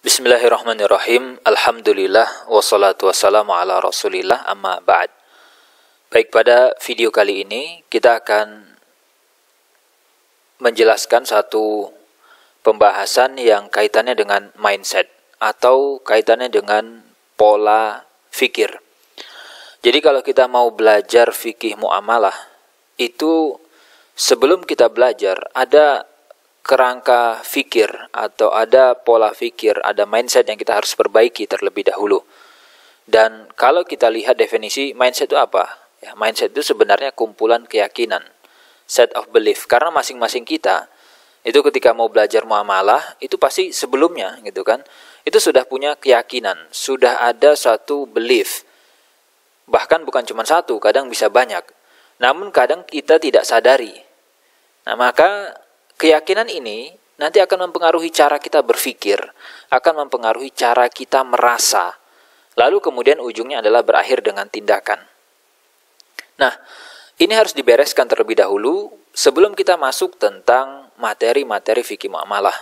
Bismillahirrahmanirrahim. Alhamdulillah wassalatu wassalamu ala Rasulillah amma ba'd. Baik, pada video kali ini kita akan menjelaskan satu pembahasan yang kaitannya dengan mindset atau kaitannya dengan pola fikir. Jadi kalau kita mau belajar fikih muamalah, itu sebelum kita belajar ada kerangka fikir atau ada pola fikir, ada mindset yang kita harus perbaiki terlebih dahulu. Dan kalau kita lihat definisi mindset itu apa? Ya, mindset itu sebenarnya kumpulan keyakinan, set of belief. Karena masing-masing kita itu ketika mau belajar muamalah itu pasti sebelumnya gitu kan, itu sudah punya keyakinan, sudah ada satu belief. Bahkan bukan cuma satu, kadang bisa banyak. Namun kadang kita tidak sadari. Nah, maka keyakinan ini nanti akan mempengaruhi cara kita berpikir, akan mempengaruhi cara kita merasa. Lalu kemudian ujungnya adalah berakhir dengan tindakan. Nah, ini harus dibereskan terlebih dahulu sebelum kita masuk tentang materi-materi fikih muamalah.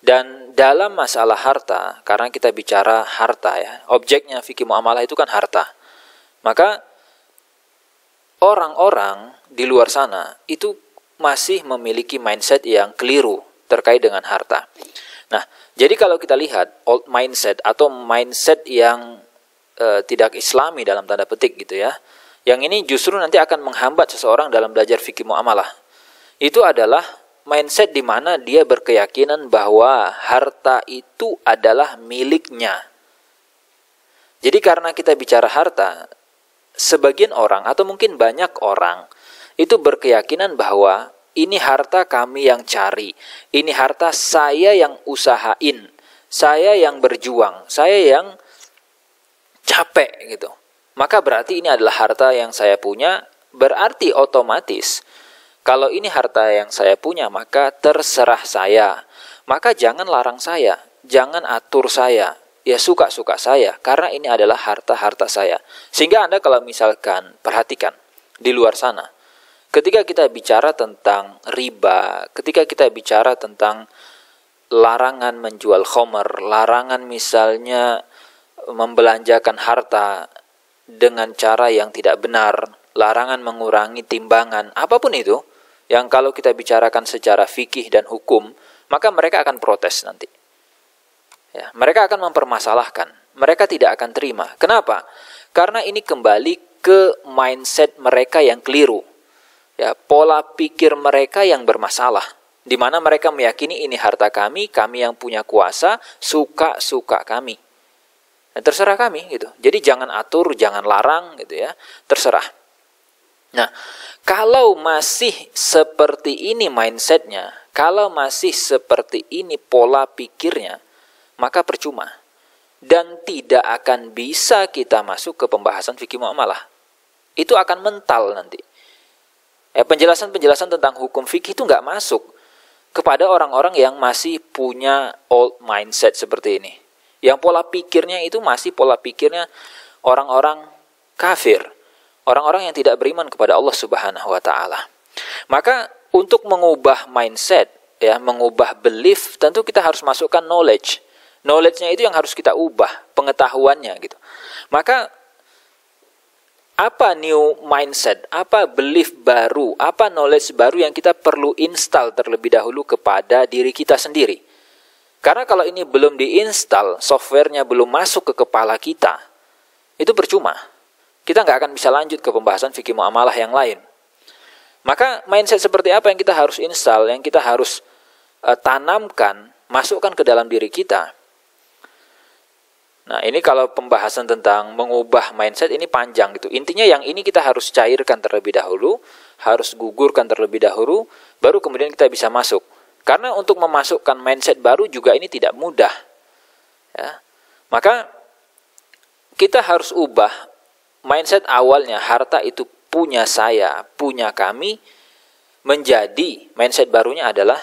Dan dalam masalah harta, karena kita bicara harta ya, objeknya fikih muamalah itu kan harta. Maka orang-orang di luar sana itu masih memiliki mindset yang keliru terkait dengan harta. Nah, jadi kalau kita lihat old mindset atau mindset yang tidak islami dalam tanda petik gitu ya, yang ini justru nanti akan menghambat seseorang dalam belajar fikih muamalah. Itu adalah mindset di mana dia berkeyakinan bahwa harta itu adalah miliknya. Jadi karena kita bicara harta, sebagian orang atau mungkin banyak orang itu berkeyakinan bahwa ini harta kami yang cari, ini harta saya yang usahain, saya yang berjuang, saya yang capek gitu. Maka berarti ini adalah harta yang saya punya, berarti otomatis kalau ini harta yang saya punya maka terserah saya. Maka jangan larang saya, jangan atur saya, ya suka-suka saya, karena ini adalah harta-harta saya. Sehingga Anda kalau misalkan perhatikan di luar sana, ketika kita bicara tentang riba, ketika kita bicara tentang larangan menjual khomer, larangan misalnya membelanjakan harta dengan cara yang tidak benar, larangan mengurangi timbangan, apapun itu, yang kalau kita bicarakan secara fikih dan hukum, maka mereka akan protes nanti. Ya, mereka akan mempermasalahkan, mereka tidak akan terima. Kenapa? Karena ini kembali ke mindset mereka yang keliru. Ya, pola pikir mereka yang bermasalah, di mana mereka meyakini ini harta kami, kami yang punya kuasa, suka-suka kami. Nah, terserah kami gitu. Jadi jangan atur, jangan larang gitu ya, terserah. Nah, kalau masih seperti ini mindsetnya, kalau masih seperti ini pola pikirnya, maka percuma. Dan tidak akan bisa kita masuk ke pembahasan fikih muamalah. Itu akan mental nanti. Penjelasan-penjelasan tentang hukum fikih itu nggak masuk kepada orang-orang yang masih punya old mindset seperti ini. Yang pola pikirnya itu masih pola pikirnya orang-orang kafir. Orang-orang yang tidak beriman kepada Allah Subhanahu wa Ta'ala. Maka untuk mengubah mindset, ya, mengubah belief, tentu kita harus masukkan knowledge. Knowledge-nya itu yang harus kita ubah, pengetahuannya gitu. Maka apa new mindset, apa belief baru, apa knowledge baru yang kita perlu install terlebih dahulu kepada diri kita sendiri. Karena kalau ini belum diinstal, softwarenya belum masuk ke kepala kita, itu percuma. Kita nggak akan bisa lanjut ke pembahasan fikih muamalah yang lain. Maka mindset seperti apa yang kita harus install, yang kita harus tanamkan, masukkan ke dalam diri kita. Nah, ini kalau pembahasan tentang mengubah mindset ini panjang gitu. Intinya yang ini kita harus cairkan terlebih dahulu, harus gugurkan terlebih dahulu, baru kemudian kita bisa masuk. Karena untuk memasukkan mindset baru juga ini tidak mudah. Ya. Maka kita harus ubah mindset awalnya harta itu punya saya, punya kami, menjadi mindset barunya adalah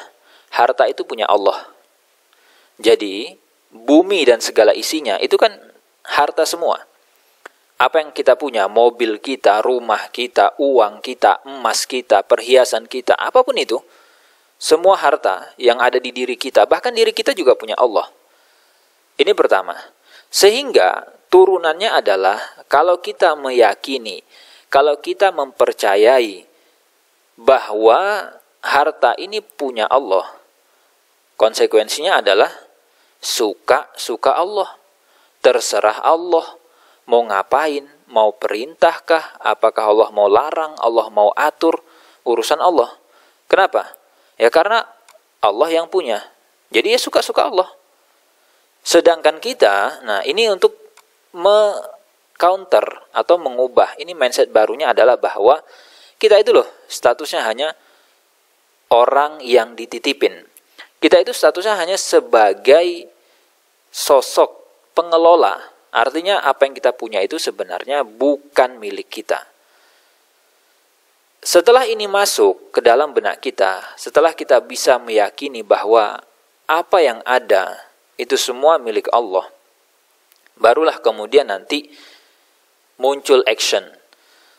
harta itu punya Allah. Jadi bumi dan segala isinya itu kan harta semua. Apa yang kita punya, mobil kita, rumah kita, uang kita, emas kita, perhiasan kita, apapun itu, semua harta yang ada di diri kita, bahkan diri kita juga punya Allah. Ini pertama. Sehingga turunannya adalah kalau kita meyakini, kalau kita mempercayai bahwa harta ini punya Allah, konsekuensinya adalah suka Allah, terserah Allah, mau ngapain, mau perintahkah, apakah Allah mau larang, Allah mau atur, urusan Allah. Kenapa? Ya karena Allah yang punya. Jadi ya suka Allah. Sedangkan kita, nah ini untuk counter atau mengubah, ini mindset barunya adalah bahwa kita itu loh statusnya hanya orang yang dititipin. Kita itu statusnya hanya sebagai sosok pengelola. Artinya apa yang kita punya itu sebenarnya bukan milik kita. Setelah ini masuk ke dalam benak kita, setelah kita bisa meyakini bahwa apa yang ada itu semua milik Allah, barulah kemudian nanti muncul action.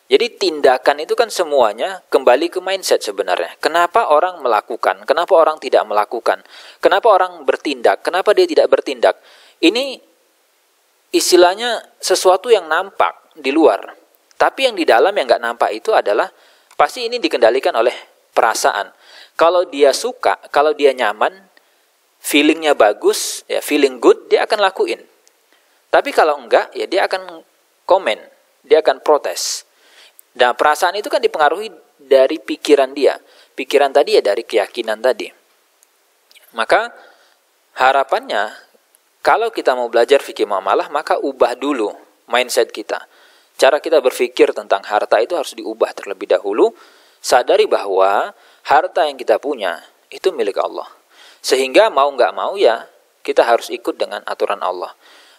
Jadi tindakan itu kan semuanya kembali ke mindset sebenarnya. Kenapa orang melakukan? Kenapa orang tidak melakukan? Kenapa orang bertindak? Kenapa dia tidak bertindak? Ini istilahnya sesuatu yang nampak di luar. Tapi yang di dalam yang nggak nampak itu adalah pasti ini dikendalikan oleh perasaan. Kalau dia suka, kalau dia nyaman, feelingnya bagus, ya feeling good, dia akan lakuin. Tapi kalau enggak, ya dia akan komen, dia akan protes. Nah, perasaan itu kan dipengaruhi dari pikiran dia. Pikiran tadi ya dari keyakinan tadi. Maka harapannya, kalau kita mau belajar fikih muamalah, maka ubah dulu mindset kita. Cara kita berpikir tentang harta itu harus diubah terlebih dahulu. Sadari bahwa harta yang kita punya itu milik Allah. Sehingga mau nggak mau ya kita harus ikut dengan aturan Allah.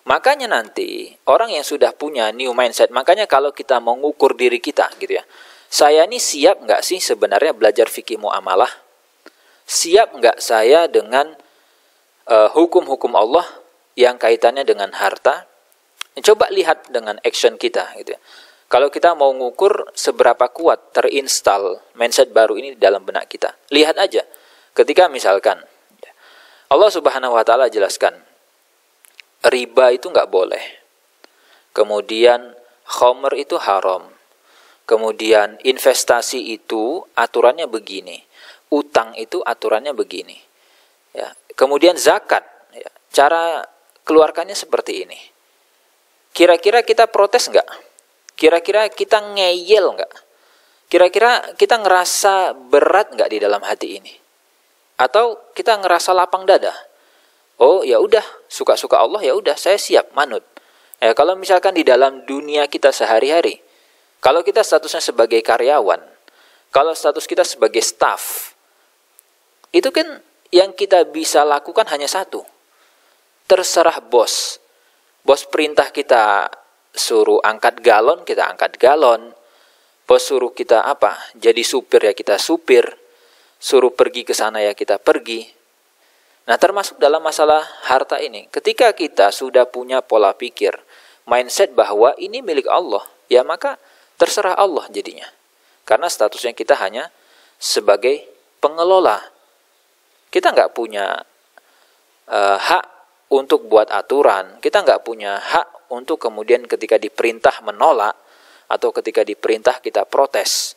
Makanya nanti orang yang sudah punya new mindset, makanya kalau kita mau ngukur diri kita gitu ya, saya ini siap nggak sih sebenarnya belajar fikih muamalah? Siap nggak saya dengan hukum-hukum Allah yang kaitannya dengan harta? Coba lihat dengan action kita gitu ya. Kalau kita mau ngukur seberapa kuat terinstall mindset baru ini di dalam benak kita, lihat aja ketika misalkan Allah Subhanahu wa Ta'ala jelaskan riba itu nggak boleh. Kemudian khamr itu haram. Kemudian investasi itu aturannya begini. Utang itu aturannya begini. Ya. Kemudian zakat, ya, cara keluarkannya seperti ini. Kira-kira kita protes nggak? Kira-kira kita ngeyel nggak? Kira-kira kita ngerasa berat nggak di dalam hati ini? Atau kita ngerasa lapang dada? Oh ya udah, suka-suka Allah ya udah, saya siap manut. Ya kalau misalkan di dalam dunia kita sehari-hari, kalau kita statusnya sebagai karyawan, kalau status kita sebagai staff, itu kan yang kita bisa lakukan hanya satu. Terserah bos. Bos perintah kita suruh angkat galon, kita angkat galon. Bos suruh kita apa? Jadi supir ya kita supir. Suruh pergi ke sana ya kita pergi. Nah, termasuk dalam masalah harta ini, ketika kita sudah punya pola pikir, mindset bahwa ini milik Allah, ya maka terserah Allah jadinya. Karena statusnya kita hanya sebagai pengelola. Kita nggak punya hak untuk buat aturan, kita nggak punya hak untuk kemudian ketika diperintah menolak, atau ketika diperintah kita protes.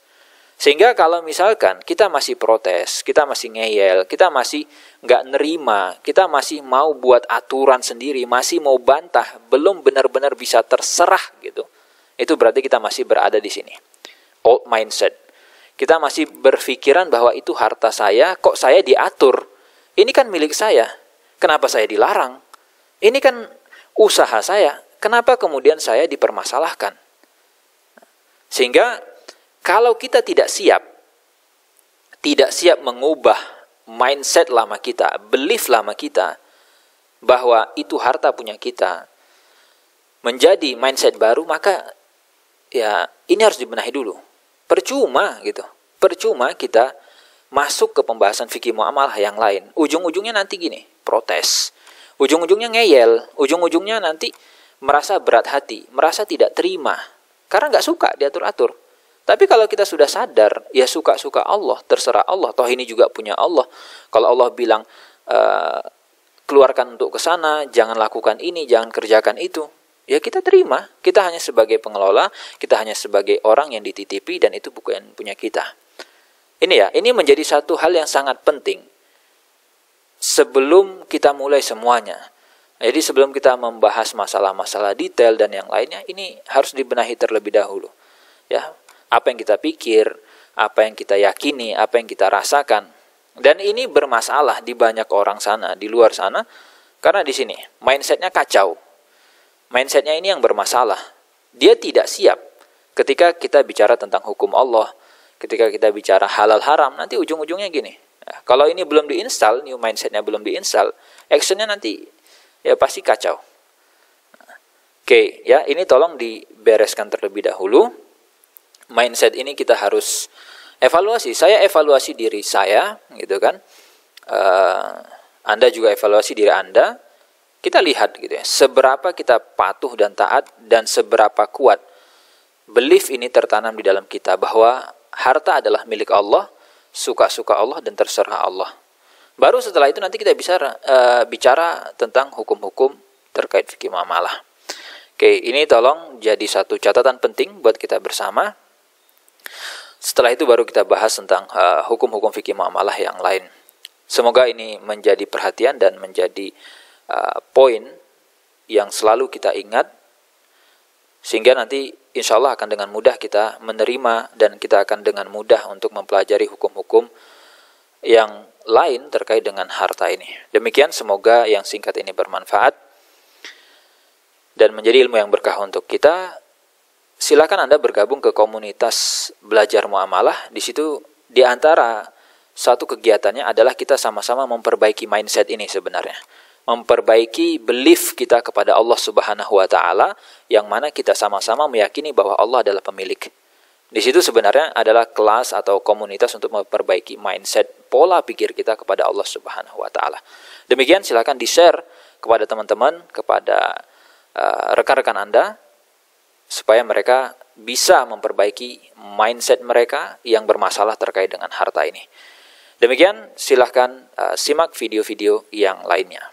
Sehingga kalau misalkan kita masih protes, kita masih ngeyel, kita masih nggak nerima, kita masih mau buat aturan sendiri, masih mau bantah, belum benar-benar bisa terserah gitu, itu berarti kita masih berada di sini. Old mindset. Kita masih berpikiran bahwa itu harta saya, kok saya diatur? Ini kan milik saya, kenapa saya dilarang? Ini kan usaha saya, kenapa kemudian saya dipermasalahkan? Sehingga kalau kita tidak siap mengubah mindset lama kita, belief lama kita, bahwa itu harta punya kita, menjadi mindset baru, maka ya ini harus dibenahi dulu. Percuma gitu, percuma kita masuk ke pembahasan fikih muamalah yang lain. Ujung-ujungnya nanti gini, protes. Ujung-ujungnya ngeyel, ujung-ujungnya nanti merasa berat hati, merasa tidak terima, karena nggak suka diatur-atur. Tapi kalau kita sudah sadar, ya suka-suka Allah, terserah Allah. Toh ini juga punya Allah. Kalau Allah bilang, keluarkan untuk ke sana, jangan lakukan ini, jangan kerjakan itu. Ya kita terima, kita hanya sebagai pengelola, kita hanya sebagai orang yang dititipi dan itu bukan punya kita. Ini menjadi satu hal yang sangat penting sebelum kita mulai semuanya. Jadi sebelum kita membahas masalah-masalah detail dan yang lainnya, ini harus dibenahi terlebih dahulu. Ya, apa yang kita pikir, apa yang kita yakini, apa yang kita rasakan. Dan ini bermasalah di banyak orang sana, di luar sana, karena di sini mindsetnya kacau. Mindsetnya ini yang bermasalah. Dia tidak siap ketika kita bicara tentang hukum Allah, ketika kita bicara halal haram, nanti ujung-ujungnya gini. Nah, kalau ini belum diinstal, new mindsetnya belum diinstal, actionnya nanti ya pasti kacau. Oke, ya ini tolong dibereskan terlebih dahulu. Mindset ini kita harus evaluasi. Saya evaluasi diri saya, gitu kan. Anda juga evaluasi diri Anda. Kita lihat gitu ya, seberapa kita patuh dan taat dan seberapa kuat belief ini tertanam di dalam kita bahwa harta adalah milik Allah, suka-suka Allah dan terserah Allah. Baru setelah itu nanti kita bisa bicara tentang hukum-hukum terkait fikih muamalah. Oke, ini tolong jadi satu catatan penting buat kita bersama. Setelah itu baru kita bahas tentang hukum-hukum fikih muamalah yang lain. Semoga ini menjadi perhatian dan menjadi poin yang selalu kita ingat, sehingga nanti insya Allah akan dengan mudah kita menerima dan kita akan dengan mudah untuk mempelajari hukum-hukum yang lain terkait dengan harta ini. Demikian, semoga yang singkat ini bermanfaat dan menjadi ilmu yang berkah untuk kita. Silakan Anda bergabung ke komunitas belajar muamalah. Di situ di antara satu kegiatannya adalah kita sama-sama memperbaiki mindset ini sebenarnya. Memperbaiki belief kita kepada Allah Subhanahu wa taala, yang mana kita sama-sama meyakini bahwa Allah adalah pemilik. Di situ sebenarnya adalah kelas atau komunitas untuk memperbaiki mindset, pola pikir kita kepada Allah Subhanahu wa taala. Demikian, silakan di-share kepada teman-teman, kepada rekan-rekan Anda, supaya mereka bisa memperbaiki mindset mereka yang bermasalah terkait dengan harta ini. Demikian, silakan simak video-video yang lainnya.